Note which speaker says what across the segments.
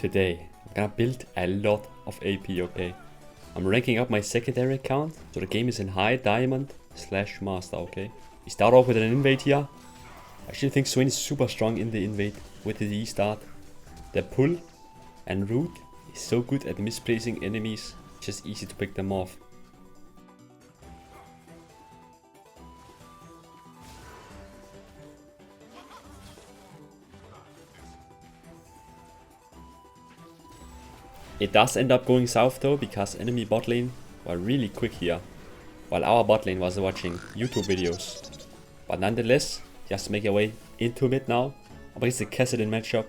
Speaker 1: Today, I'm gonna build a lot of AP, okay? I'm ranking up my secondary account, so the game is in high diamond / master, okay? We start off with an invade here. I actually think Swain is super strong in the invade with the E start. The pull and root is so good at misplacing enemies, it's just easy to pick them off. It does end up going south though, because enemy bot lane were really quick here, while our bot lane was watching YouTube videos. But nonetheless, just make your way into mid now. Up against the Kassadin matchup.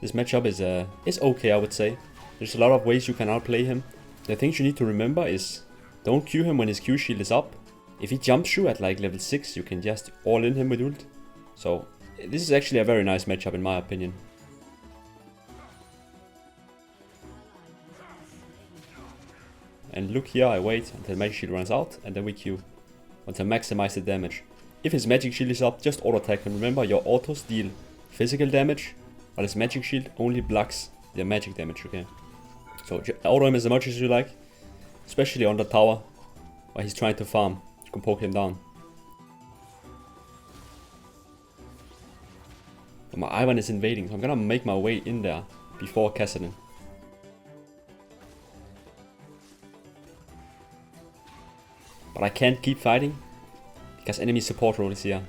Speaker 1: This matchup is okay, I would say. There's a lot of ways you can outplay him. The things you need to remember is, don't Q him when his Q shield is up. If he jumps you at like level 6, you can just all in him with ult. So this is actually a very nice matchup in my opinion. And look here, I wait until magic shield runs out and then we Q. Want to maximize the damage. If his magic shield is up, just auto attack him. Remember, your autos deal physical damage, while his magic shield only blocks the magic damage, okay? So auto him as much as you like, especially on the tower while he's trying to farm. You can poke him down. But my Ivan is invading, so I'm gonna make my way in there before Kassadin. But I can't keep fighting, because enemy support role is here.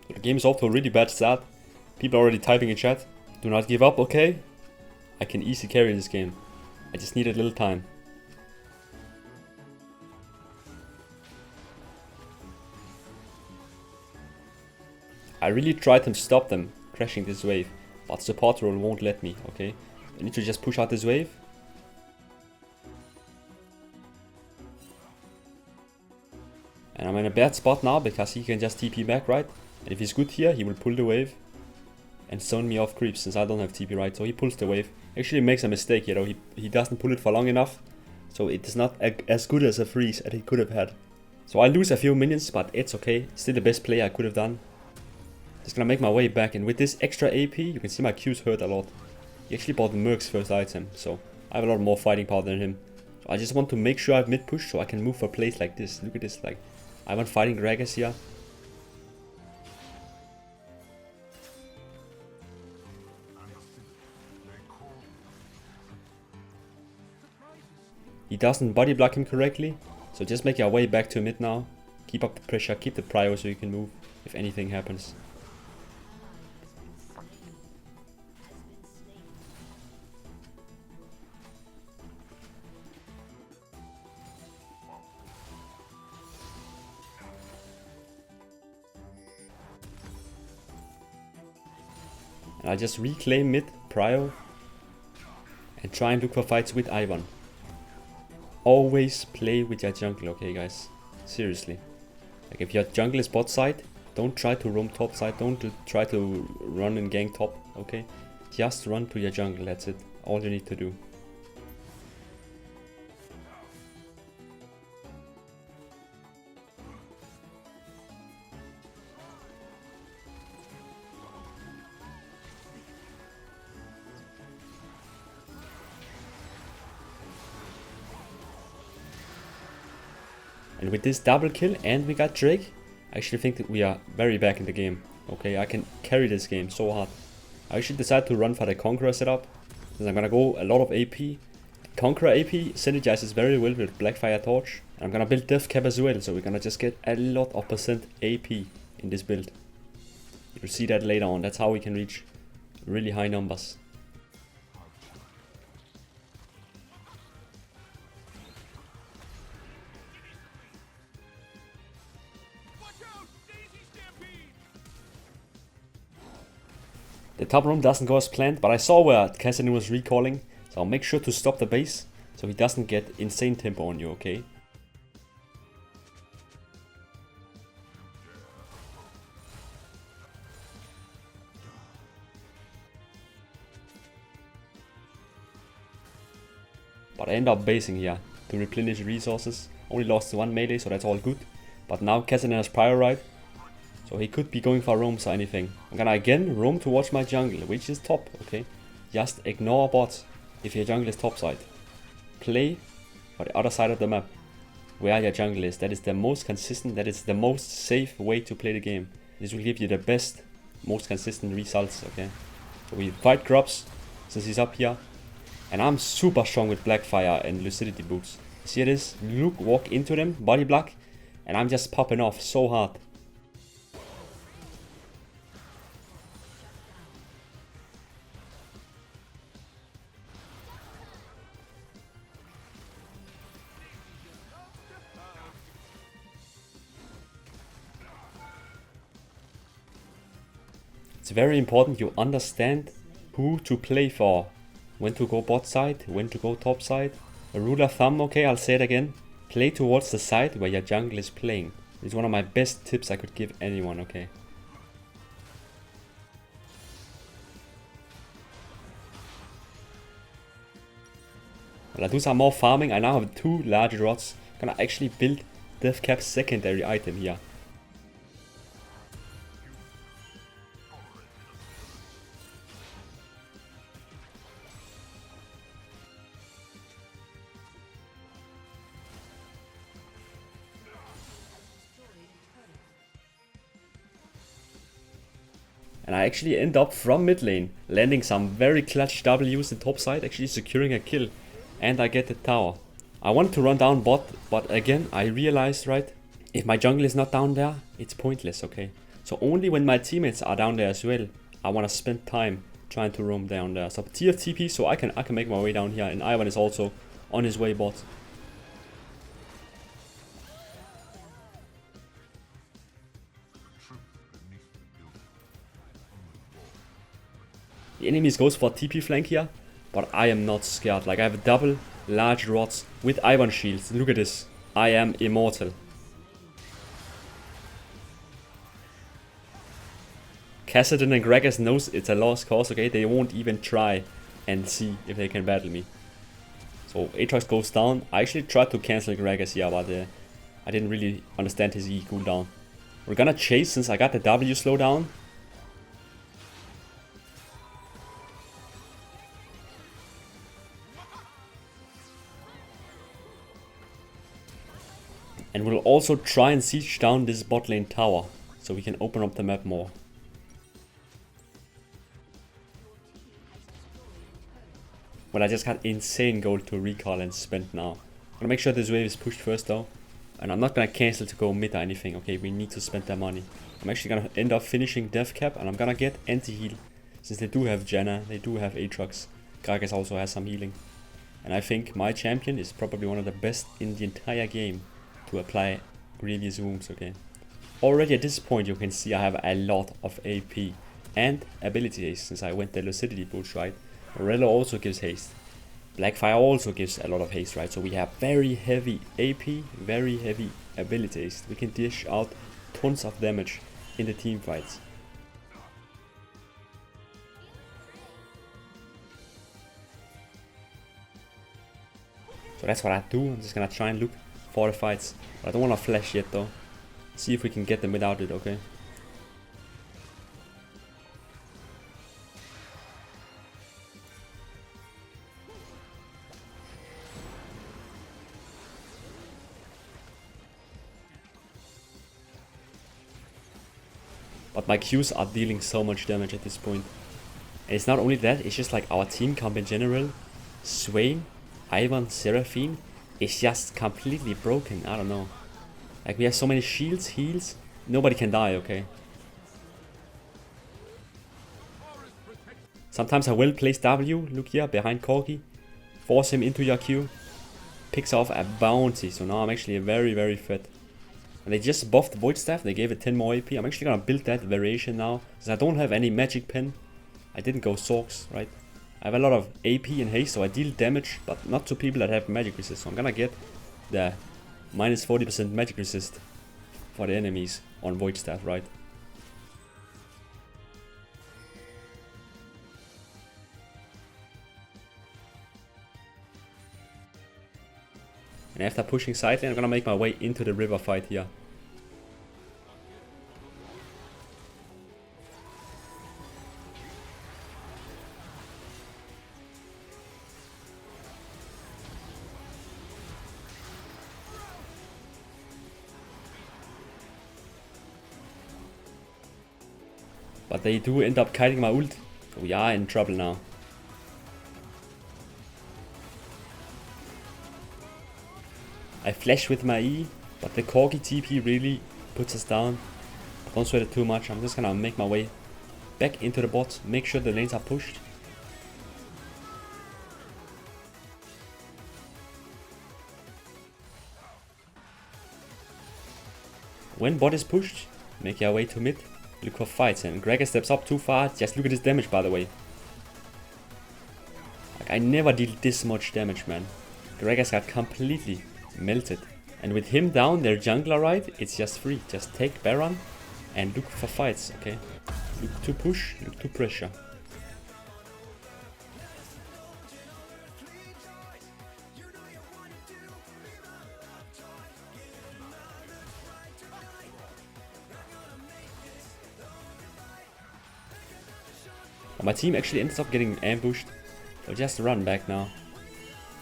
Speaker 1: So the game is off to a really bad start. People are already typing in chat. Do not give up, okay? I can easily carry this game. I just need a little time. I really tried to stop them crashing this wave, but support role won't let me, okay? I need to just push out this wave. And I'm in a bad spot now because he can just TP back, right? And if he's good here, he will pull the wave and zone me off creeps since I don't have TP, right? So he pulls the wave. Actually makes a mistake here though. He doesn't pull it for long enough. So it is not as good as a freeze as he could have had. So I lose a few minions, but it's okay. Still the best play I could have done. Just gonna make my way back, and with this extra AP, you can see my Qs hurt a lot. He actually bought Merc's first item, so I have a lot more fighting power than him. So I just want to make sure I have mid push so I can move for plays like this. Look at this, like, I want fighting Gragas here. He doesn't body block him correctly, so just make your way back to mid now. Keep up the pressure, keep the prio so you can move if anything happens. And I just reclaim mid, prio, and try and look for fights with Ivan. Always play with your jungle, okay guys? Seriously. Like if your jungle is bot side, don't try to roam top side, don't try to run and gank top, okay? Just run to your jungle, that's it. All you need to do. And with this double kill and we got Drake, I actually think that we are very back in the game. Okay, I can carry this game so hard. I actually decided to run for the Conqueror setup, since I'm gonna go a lot of AP. Conqueror AP synergizes very well with Blackfire Torch. And I'm gonna build Deathcap as well, so we're gonna just get a lot of percent AP in this build. You'll see that later on, that's how we can reach really high numbers. The top room doesn't go as planned, but I saw where Kassadin was recalling, so I'll make sure to stop the base so he doesn't get insane tempo on you, okay? But I end up basing here to replenish resources. Only lost one melee, so that's all good. But now Kassadin has prior right, So he could be going for roams or anything. I'm gonna again roam towards my jungle, which is top, okay? Just ignore bots if your jungle is topside. Play for the other side of the map, where your jungle is. That is the most consistent, that is the most safe way to play the game. This will give you the best, most consistent results, okay? So we fight Grubs, since he's up here. And I'm super strong with Blackfire and Lucidity boots. See this? Luke walk into them, body block, and I'm just popping off so hard. It's very important you understand who to play for. When to go bot side, when to go top side. A rule of thumb, okay, I'll say it again. Play towards the side where your jungle is playing. It's one of my best tips I could give anyone, okay. Well, I'll do some more farming. I now have 2 large rods. Gonna actually build Deathcap's secondary item here. And I actually end up from mid lane, landing some very clutch W's in top side, actually securing a kill. And I get the tower. I wanted to run down bot, but again, I realized, right, if my jungle is not down there, it's pointless, okay? So only when my teammates are down there as well, I want to spend time trying to roam down there. So tier TP, so I can make my way down here, and Ivan is also on his way bot. The enemies goes for TP flank here, but I am not scared. Like I have double large rods with Ivan shields. Look at this. I am immortal. Kassadin and Gragas knows it's a lost cause, okay? They won't even try and see if they can battle me. So Aatrox goes down. I actually tried to cancel Gragas here, but I didn't really understand his E cooldown. We're gonna chase since I got the W slowdown. And we'll also try and siege down this bot lane tower, so we can open up the map more. Well, I just got insane gold to recall and spend now. I'm gonna make sure this wave is pushed first though. And I'm not gonna cancel to go mid or anything, okay? We need to spend that money. I'm actually gonna end up finishing Deathcap, and I'm gonna get anti-heal. Since they do have Janna, they do have Aatrox. Gragas also has some healing. And I think my champion is probably one of the best in the entire game to apply grievous wounds, okay? Already at this point you can see I have a lot of AP and ability haste since I went the lucidity boost, right? Morello also gives haste. Blackfire also gives a lot of haste, right? So we have very heavy AP, very heavy ability haste. We can dish out tons of damage in the team fights. So that's what I do. I'm just gonna try and look for the fights. But I don't want to flash yet though. See if we can get them without it, okay? But my Qs are dealing so much damage at this point. And it's not only that, it's just like our team comp in general. Swain, Ivan, Seraphine is just completely broken. I don't know. Like we have so many shields, heals. Nobody can die, okay? Sometimes I will place W, look here, behind Corgi. Force him into your Q. Picks off a bounty. So now I'm actually very, very fit. And they just buffed Void Staff. They gave it 10 more AP. I'm actually gonna build that variation now. Because I don't have any magic pen. I didn't go Sorks, right? I have a lot of AP and haste, so I deal damage, but not to people that have magic resist. So I'm gonna get the minus 40% magic resist for the enemies on Void Staff, right? And after pushing side lane, I'm gonna make my way into the river fight here. But they do end up kiting my ult. We are in trouble now. I flash with my E, but the Corgi TP really puts us down. Don't sweat it too much. I'm just gonna make my way back into the bot, make sure the lanes are pushed. When bot is pushed, make your way to mid, look for fights, and Gregor steps up too far. Just look at his damage, by the way. Like, I never deal this much damage, man. Gregor's got completely melted. And with him down, their jungler, right, it's just free. Just take Baron and look for fights, okay? Look to push, look to pressure. My team actually ends up getting ambushed. So just run back now.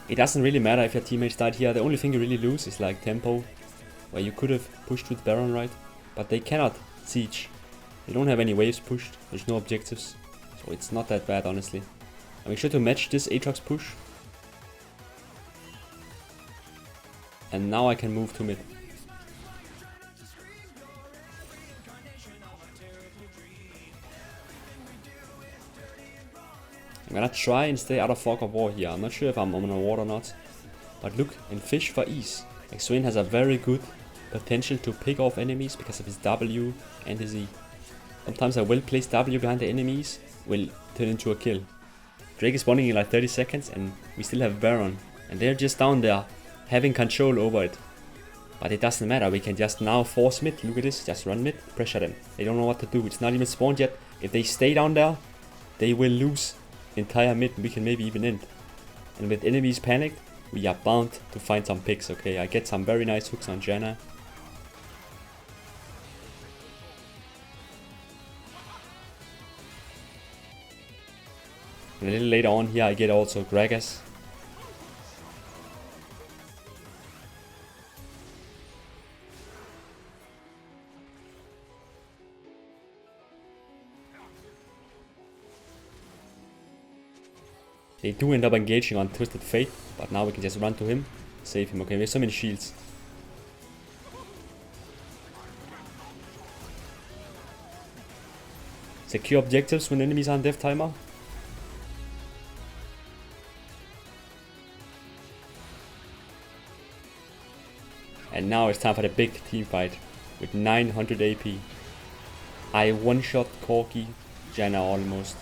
Speaker 1: It doesn't really matter if your teammates died here. The only thing you really lose is like tempo, where you could have pushed with Baron, right? But they cannot siege. They don't have any waves pushed. There's no objectives. So it's not that bad, honestly. I make sure to match this Aatrox push. And now I can move to mid. I'm gonna try and stay out of fog of war here. I'm not sure if I'm on a ward or not. But look, and fish for ease. Like, Swain has a very good potential to pick off enemies because of his W and his E. Sometimes a well-placed W behind the enemies will turn into a kill. Drake is spawning in like 30 seconds and we still have Baron. And they're just down there having control over it. But it doesn't matter, we can just now force mid. Look at this, just run mid, pressure them. They don't know what to do, it's not even spawned yet. If they stay down there, they will lose entire mid, we can maybe even end. And with enemies panicked, we are bound to find some picks, okay? I get some very nice hooks on Janna. And a little later on here I get also Gragas. They do end up engaging on Twisted Fate, but now we can just run to him, save him. Okay, we have so many shields. Secure objectives when enemies are on death timer. And now it's time for the big team fight with 900 AP. I one-shot Corgi, Janna almost.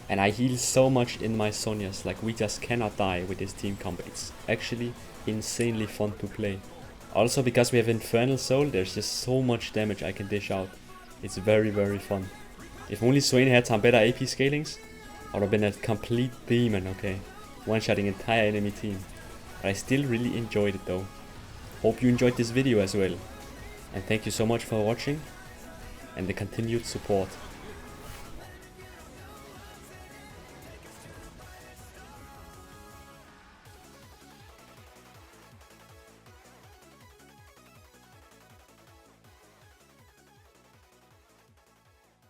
Speaker 1: And I heal so much in my Sonias, like we just cannot die with this team comp. It's actually insanely fun to play. Also because we have Infernal Soul, there's just so much damage I can dish out. It's very, very fun. If only Swain had some better AP scalings, I would have been a complete demon, okay? One-shotting entire enemy team. But I still really enjoyed it though. Hope you enjoyed this video as well. And thank you so much for watching and the continued support.